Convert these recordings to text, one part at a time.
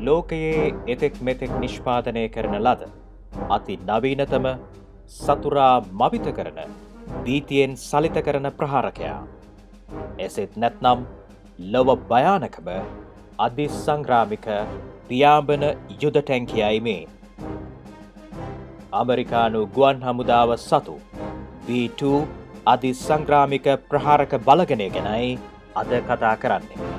ලෝකයේ එතෙක් මෙතෙක් නිෂ්පාදනය කරන ලද අති නවීනතම සතුරා මවිත කරන භීතියෙන් සලිත කරන ප්‍රහාරකයා. එසෙත් නැත්නම් ලොව භයානකම අධිසංග්‍රාමික පියාඹන යුද ටැංකියයි මේ. අමරිකානු ගුවන් හමුදාව සතු B2 අධිසංග්‍රාමික ප්‍රහාරක බලගනය ගැනයි අද කතා කරන්නේ.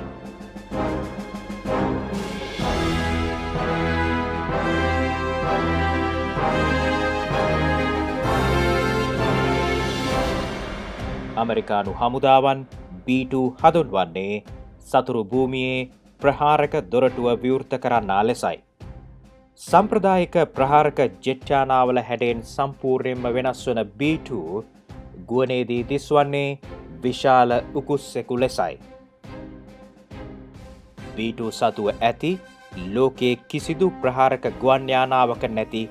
අමරිකානු හමුදාවන් B2 හඳුන්වන්නේ සතුරු භූමියේ ප්‍රහාරක දොරටුව විවෘත කරන්නා ලෙසයි. සම්ප්‍රදායික ප්‍රහාරක ජෙට්යානාවල හැඩෙන් සම්පූර්ණයෙන්ම වෙනස් වන B2 ගුවනේදී දිස්වන්නේ විශාල උකුස්සෙකු ලෙසයි. B2 සතුව ඇති ලෝකයේ කිසිදු ප්‍රහාරක ගුවන් යානාවක නැති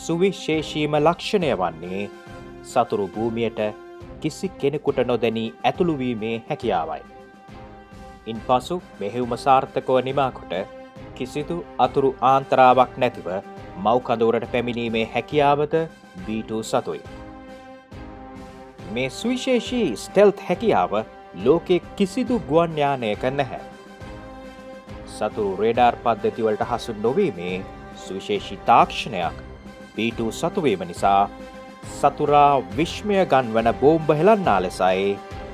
සුවිශේෂීම ලක්ෂණය වන්නේ සතුරු භූමියට කිසි කෙනෙකුට නොදැනී ඇතුළුවීමේ හැකියාවයි. ඉන් පසු මෙහෙයුම සාර්ථකව නිමාකොට කිසිදු අතුරු ආන්තරාවක් නැතිව මව්කඳවුරට පැමිණීමේ හැකියාවද B2 සතුයි. මේ සුවිශේෂී ස්ටෙල්ත් හැකියාව ලෝකයේ කිසිදු ගුවන් යානයක නැහැ. සතුරු රේඩාර් පද්ධතිවලට හසු නොවීමේ සුවිශේෂී තාක්ෂණයක් B2 සතුවීම නිසා සතුරා විශ්මය ගන්වන බෝම්බ හෙලන්නා ලෙසයි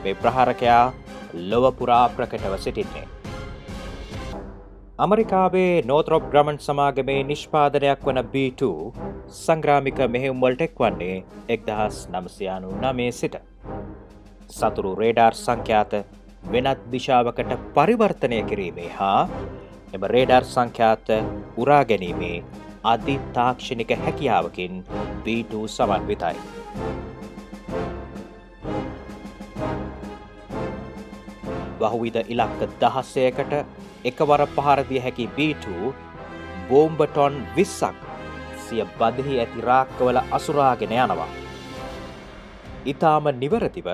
මේ ප්‍රහාරකයා ලොව පුරා ප්‍රකටව සිටින්නේ. අමරිකාවේ නෝත්‍රොප් ග්‍රමන් සමාගමේ නිෂ්පාදනයක් වන B2 සංග්‍රාමික මෙහෙයුම් වලට එක්වන්නේ 1999 සිට. සතුරු රේඩාර් සංඛ්‍යාත වෙනත් දිශාවකට පරිවර්තනය කිරීමේ හා එම රේඩාර් සංඛ්‍යාත උරා ගැනීමේ අධි තාක්ෂණික හැකියාවකින් B2 සමන්විතයි. බහුවිධ ඉලක්ක දහසයකට එකවර පහර දිය හැකි B2 බෝම්බ ටොන් 20ක් සිය බදෙහි ඇති රාක්කවල අසුරාගෙන යනවා. ඊටාම නිවරදිව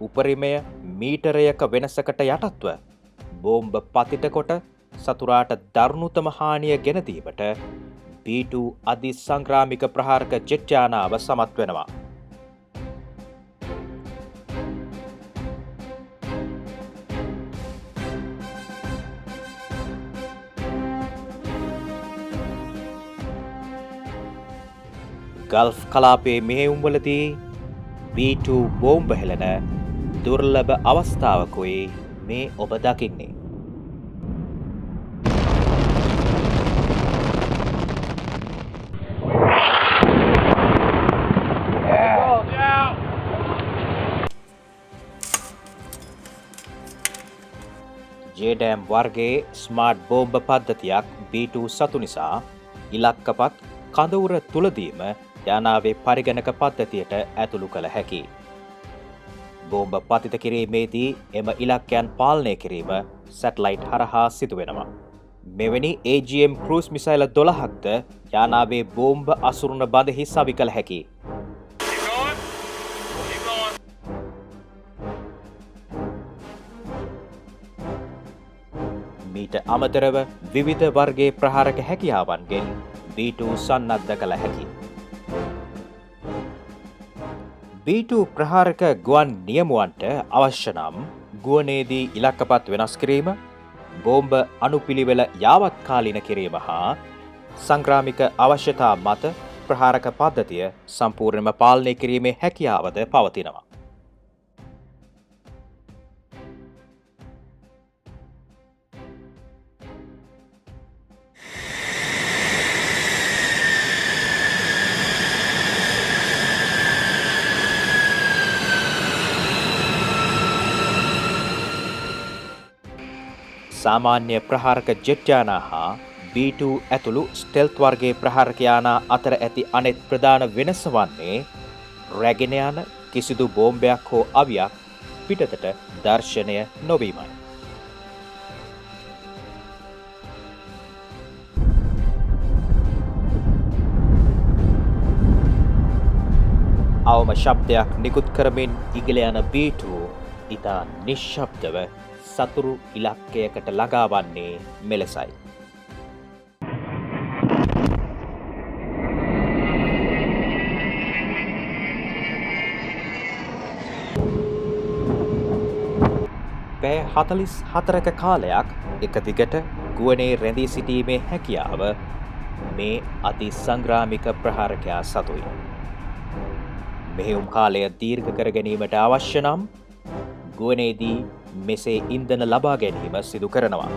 උපරිමය මීටරයක වෙනසකට යටත්ව බෝම්බ පතිත කොට සතුරාට දරුණුතම හානිය ගෙන දීමට B2 අධිසංග්‍රාමික ප්‍රහාරක ජෙට් යානාව සමත් වෙනවා. ගල්ෆ් කලාපයේ මෙහෙයුම්වලදී B2 බෝම්බ හෙලන දුර්ලභ අවස්ථාවකුයි මේ ඔබ දකින්නේ. JDAM වර්ගයේ ස්මාර්ට් බෝම්බ පද්ධතියක් B2 සතු නිසා ඉලක්කපත් කඳවුර තුලදීම යානාවේ පරිගණක පද්ධතියට ඇතුළු කළ හැකි. බෝම්බ පතිත කිරීමේදී එම ඉලක්කයන් පාලනය කිරීම සැටලයිට් හරහා සිදුවෙනවා. මෙවැනි AGM ක්‍රූස් මිසයිල 12ක්ද යානාවේ බෝම්බ අසුරුණ බඳෙහි සවි කළ හැකි. මීට අමතරව විවිධ වර්ගයේ ප්‍රහාරක හැකියාවන්ගෙන් B2 සන්නද්ධ කළ හැකි. B2 ප්‍රහාරක ගුවන් නියමුවන්ට අවශ්‍ය නම් ගුවනේදී ඉලක්කපත් වෙනස් කිරීම, බෝම්බ අනුපිළිවෙල යාවත්කාලීන කිරීම හා සංග්‍රාමික අවශ්‍යතා මත ප්‍රහාරක පද්ධතිය සම්පූර්ණයෙන්ම පාලනය කිරීමේ හැකියාවද පවතිනවා. සාමාන්‍ය ප්‍රහාරක ජෙට් යානා හා B2 ඇතුළු ස්ටෙල්ත් වර්ගයේ ප්‍රහාරක යානා අතර ඇති අනෙත් ප්‍රධාන වෙනස වන්නේ රැගෙන යන කිසිදු බෝම්බයක් හෝ අවියක් පිටතට දර්ශනය නොවීමයි. අවම ශබ්දයක් නිකුත් කරමින් ඉගිල යන B2 ඉතා නිශ්ශබ්දව සතුරු ඉලක්කයකට ළඟා වන්නේ මෙලෙසයි. පැය 44ක කාලයක් එක දිගට ගුවනේ රැඳී සිටීමේ හැකියාව මේ අති සංග්‍රාමික ප්‍රහාරකයා සතුයි. මෙහෙයුම් කාලය දීර්ඝ කර ගැනීමට අවශ්‍ය නම් ගුවනේදී මෙසේ ඉන්ධන ලබා ගැනීම සිදු කරනවා.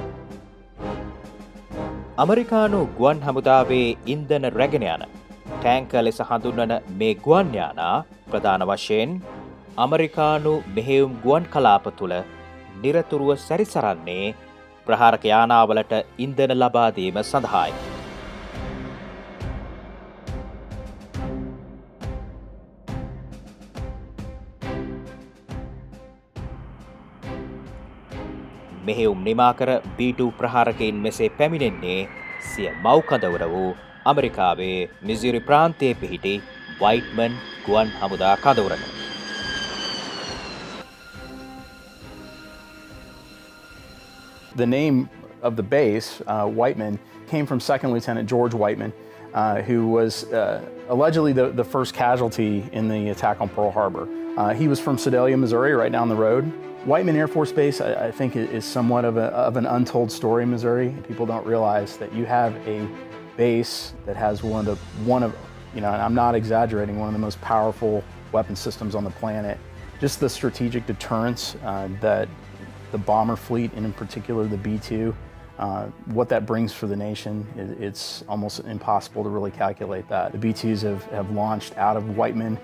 අමරිකානු ගුවන් හමුදාවේ ඉන්ධන රැගෙන යන ටෑංක ලෙස හඳුන්වන මේ ගුවන් යානා ප්‍රධාන වශයෙන් අමරිකානු මෙහෙයුම් ගුවන් කලාප තුළ නිරතුරුව සැරිසරන්නේ ප්‍රහාරක යානාවලට ඉන්ධන ලබා දීම සඳහායි. මෙහෙයුම් නිමාකර B2 ප්‍රහාරකයින් මෙසේ පැමිණෙන්නේ සිය මව්කඳවර වූ අමරිකාවේ මිසූරි ප්‍රාන්තයේ පිහිටි වයිට්මන් ගුවන් හමුදා කඳවුරට. The name of the base, Whiteman, came from Second Lieutenant George Whiteman, who was allegedly the first casualty in the attack on Pearl Harbor. He was from Sedalia, Missouri, right down the road. Whiteman Air Force Base, I think, is somewhat of an untold story in Missouri. People don't realize that you have a base that has one of, and I'm not exaggerating, one of the most powerful weapon systems on the planet. Just the strategic deterrence that the bomber fleet, and in particular the B-2, what that brings for the nation, it's almost impossible to really calculate that. The B-2s have launched out of Whiteman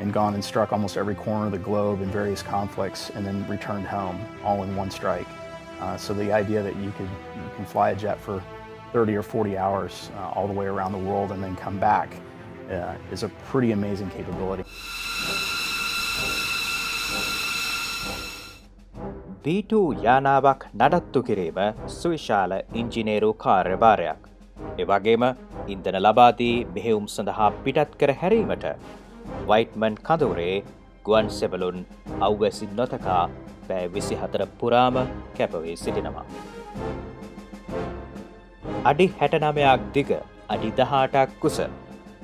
and gone and struck almost every corner of the globe in various conflicts and then returned home all in one strike. So the idea that you can fly a jet for 30 or 40 hours all the way around the world and then come back is a pretty amazing capability. B2 යානාවක් නඩත්තු කිරීම සුවිශාල ඉංජිනේරු කාර්යභාරයක්. එවගේම ඉන්ධන ලබා දී මෙහෙයුම් සඳහා පිටත් කර හැරීමට වයිට්මන් කඳවුරේ ගුවන් සෙබළුන් අවැසි නොතකා පැය 24 පුරාම කැපවී සිටිනවා. අඩි 69ක් දිග, අඩි 18ක් කුස,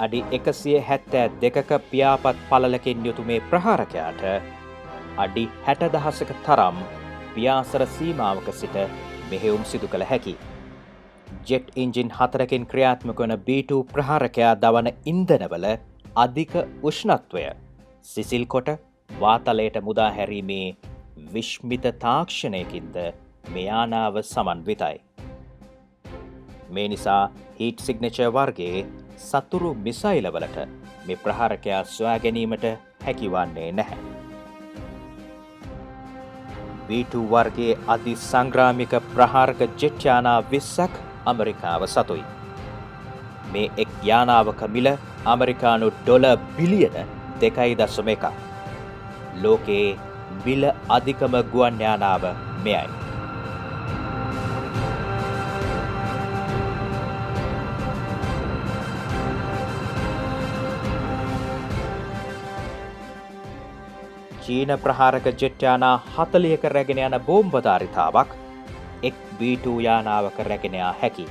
අඩි 172ක පියාපත් පළලකින් යුතු මේ ප්‍රහාරකයාට අඩි 60,000ක තරම් පියාසර සීමාවක සිට මෙහෙයුම් සිදු කළ හැකි. ජෙට් ඉන්ජින් 4කින් ක්‍රියාත්මක වන B2 ප්‍රහාරකයා දවන ඉන්ධනවල අධික උෂ්ණත්වය සිසිල් කොට වාතලයට මුදා හැරීමේ විශ්මිත තාක්ෂණයකින්ද මේ යානාව සමන්විතයි. මේ නිසා හීට් සිග්නේචර් වර්ගයේ සතුරු මිසයිලවලට මේ ප්‍රහාරකයා සොයා ගැනීමට හැකිවන්නේ නැහැ. B2 වර්ගයේ අති සංග්‍රාමික ප්‍රහාරක ජෙට් යානා 20ක් අමරිකාව සතුයි. මේ එක් යානාවක මිල අමරිකානු ඩොලර් බිලියන 2.1. ලෝකයේ මිල අධිකම ගුවන් යානාව මෙයයි. චීන ප්‍රහාරක ජෙට් යානා 40ක රැගෙන යන බෝම්බ ධාරිතාවක් එක් B2 යානාවක රැගෙන යා හැකි.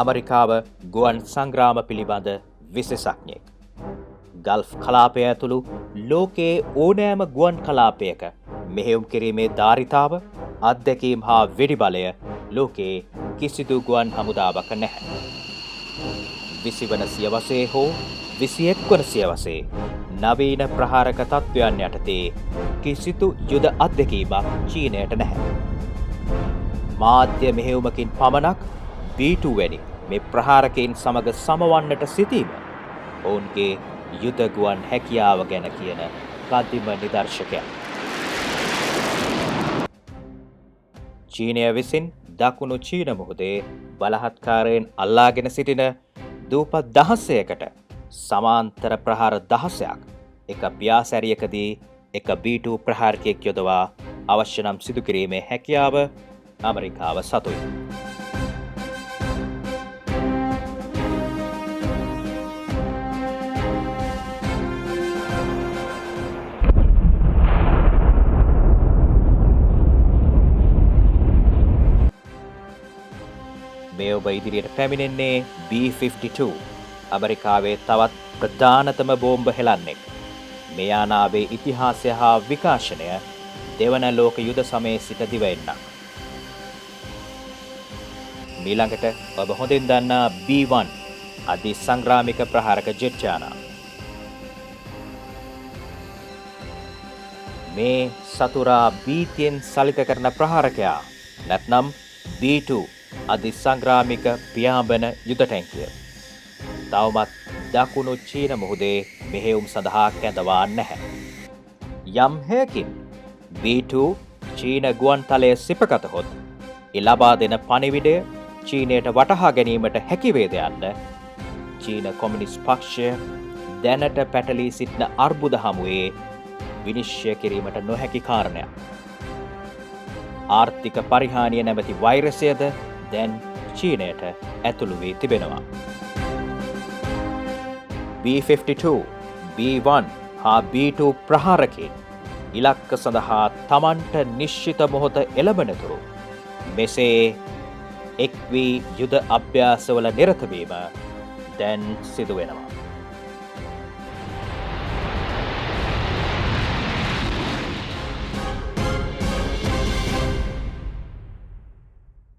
අමරිකාව ගුවන් සංග්‍රාම පිළිබඳ විශේෂඥයෙක්. ගල්ෆ් කලාපය ඇතුළු ලෝකයේ ඕනෑම ගුවන් කලාපයක මෙහෙයුම් කිරීමේ ධාරිතාව, අත්දැකීම් හා වෙඩිබලය ලෝකයේ කිසිදු ගුවන් හමුදාවක නැහැ. 20 වන සියවසේ හෝ 21 වන සියවසේ නවීන ප්‍රහාරක තත්ත්වයන් යටතේ කිසිදු යුද අත්දැකීමක් චීනයට නැහැ. මාධ්‍ය මෙහෙයුමකින් පමණක් B2 වැනි මේ ප්‍රහාරකයින් සමග සමවන්නට සිටීම ඔවුන්ගේ යුද ගුවන් හැකියාව ගැන කියන කදිම නිදර්ශකයක්. චීනය විසින් දකුණු චීන මුහුදේ බලහත්කාරයෙන් අල්ලාගෙන සිටින දූපත් 16කට සමාන්තර ප්‍රහාර 16ක් එක පියාසැරියකදී එක B2 ප්‍රහාරකයෙක් යොදවා අවශ්‍ය නම් සිදු කිරීමේ හැකියාව අමරිකාව සතුයි. මේ ඔබ ඉදිරියට පැමිණෙන්නේ B-52 අමරිකාවේ තවත් ප්‍රධානතම බෝම්බ හෙලන්නෙක්. මේ යානාවේ ඉතිහාසය හා විකාශනය දෙවන ලෝක යුද සමයේ සිට දිවෙන්නක්. මීළඟට ඔබ හොඳින් දන්නා B1 අධි සංග්‍රාමික ප්‍රහාරක ජෙට් යානා. මේ සතුරා බීතියෙන් සලිත කරන ප්‍රහාරකයා නැත්නම් B2 අධි සංග්‍රාමික පියාඹන යුද ටැංකිය. තවමත් දකුණු චීන මුහුදේ මෙහෙයුම් සඳහා කැඳවා නැහැ. යම් හේකින් B2 චීන ගුවන්තලය සිපගතහොත් ඒ ලබා දෙන පණිවිඩය චීනයට වටහා ගැනීමට හැකිවේද යන්න චීන කොමියුනිස්ට් පක්ෂය දැනට පැටලී සිටින අර්බුද හමුවේ විනිශ්චය කිරීමට නොහැකි කාරණයක්. ආර්ථික පරිහානිය නැමැති වෛරසයද දැන් චීනයට ඇතුළු වී තිබෙනවා. B-52, B-1 හා B-2 ප්‍රහාරකයන් ඉලක්ක සඳහා තමන්ට නිශ්චිත මොහොත එළඹෙනතුරු මෙසේ එක් වී යුද අභ්‍යාසවල නිරත වීම දැන් සිදු වෙනවා.